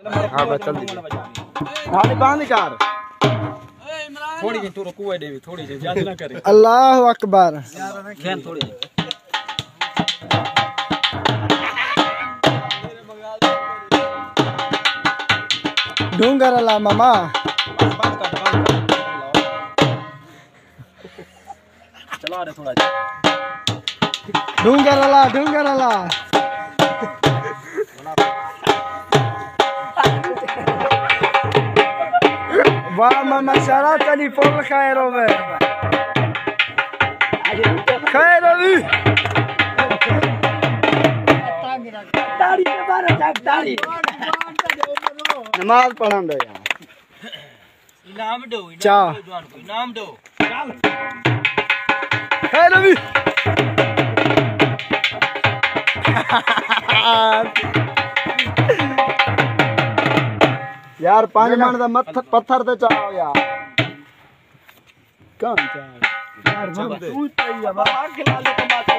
हाँ बस चल दीजिए हाली बांध कर थोड़ी जी तू रुको देवी थोड़ी जी ज्यादा ना करे। अल्लाह अकबर ध्यान थोड़ी जी ढूंगर अल्लाह मामा चला दे थोड़ा ढूंगर अल्लाह वाह मामा सारा तनी फुल खैर होवे खैर होवी ताड़ी के बारे जाग ताड़ी नमाज पढ़न दो यार इनाम दो इनाम दो खैर होवी यार 5 मन दा पत्थर ते चाओ यार कौन चाओ यार तू चाहिए बाबा खिला ले कमाते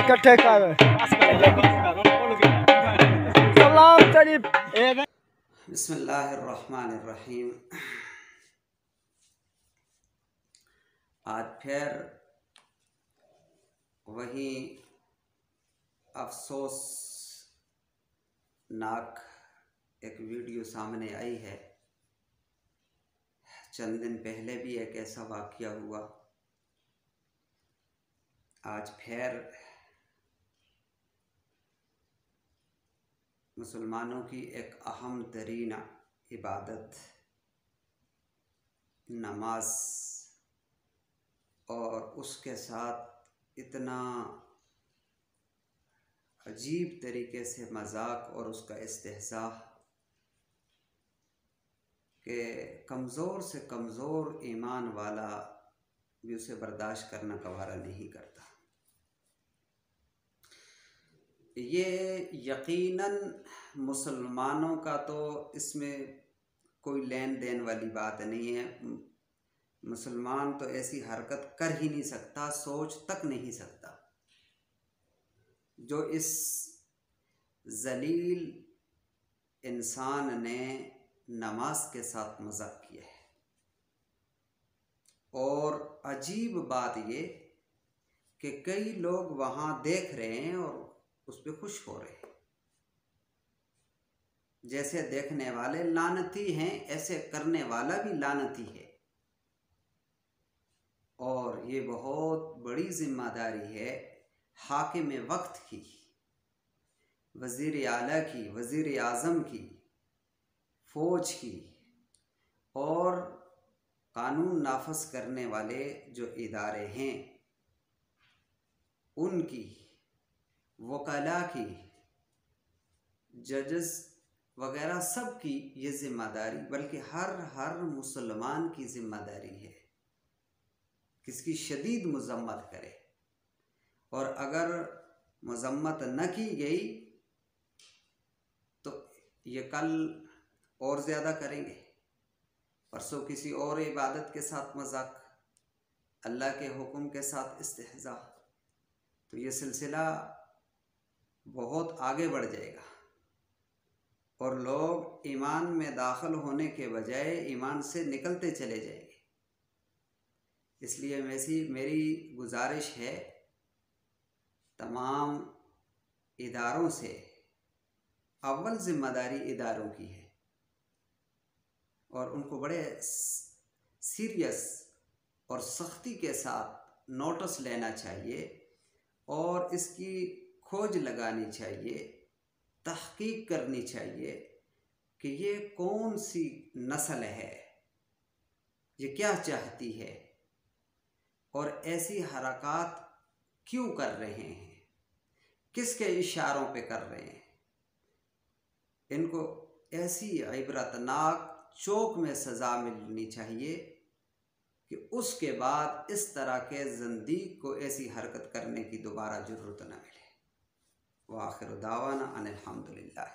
इकट्ठे कर सलाम तेरी बिस्मिल्लाहिर्रहमानिर्रहीम। आज फिर वही अफसोसनाक एक वीडियो सामने आई है। चंद दिन पहले भी एक ऐसा वाक़या हुआ। आज फिर मुसलमानों की एक अहम तरीन इबादत नमाज और उसके साथ इतना अजीब तरीके से मजाक और उसका इस्तेहज़ा कि कमज़ोर से कमज़ोर ईमान वाला भी उसे बर्दाश्त करना गवारा नहीं करता। ये यकीनन मुसलमानों का तो इसमें कोई लेन देन वाली बात नहीं है। मुसलमान तो ऐसी हरकत कर ही नहीं सकता, सोच तक नहीं सकता जो इस जलील इंसान ने नमाज के साथ मजाक किया है। और अजीब बात ये कि कई लोग वहाँ देख रहे हैं और उस पर खुश हो रहे हैं। जैसे देखने वाले लानती हैं ऐसे करने वाला भी लानती है। और ये बहुत बड़ी जिम्मेदारी है हाकिम वक्त की, वज़ीर आला की, वज़ीर आज़म की, फ़ौज की और कानून नाफज करने वाले जो इदारे हैं उनकी, वकला की, जजेस वगैरह सब की ये ज़िम्मेदारी, बल्कि हर मुसलमान की ज़िम्मेदारी है कि इसकी शदीद मज़म्मत करे। और अगर मज़म्मत न की गई तो ये कल और ज़्यादा करेंगे, परसों किसी और इबादत के साथ मजाक, अल्लाह के हुक्म के साथ इस्तेहज़ा, तो ये सिलसिला बहुत आगे बढ़ जाएगा और लोग ईमान में दाखिल होने के बजाय ईमान से निकलते चले जाएंगे। इसलिए मेरी गुजारिश है तमाम इदारों से, अव्वल ज़िम्मेदारी इदारों की है और उनको बड़े सीरियस और सख्ती के साथ नोटिस लेना चाहिए और इसकी खोज लगानी चाहिए, तहकीक करनी चाहिए कि ये कौन सी नस्ल है, ये क्या चाहती है और ऐसी हरकत क्यों कर रहे हैं, किसके इशारों पे कर रहे हैं। इनको ऐसी इबरतनाक चौक में सज़ा मिलनी चाहिए कि उसके बाद इस तरह के ज़ंदीक को ऐसी हरकत करने की दोबारा ज़रूरत न मिले। व आखिर दावाना अनिल हम्दुलिल्लाह।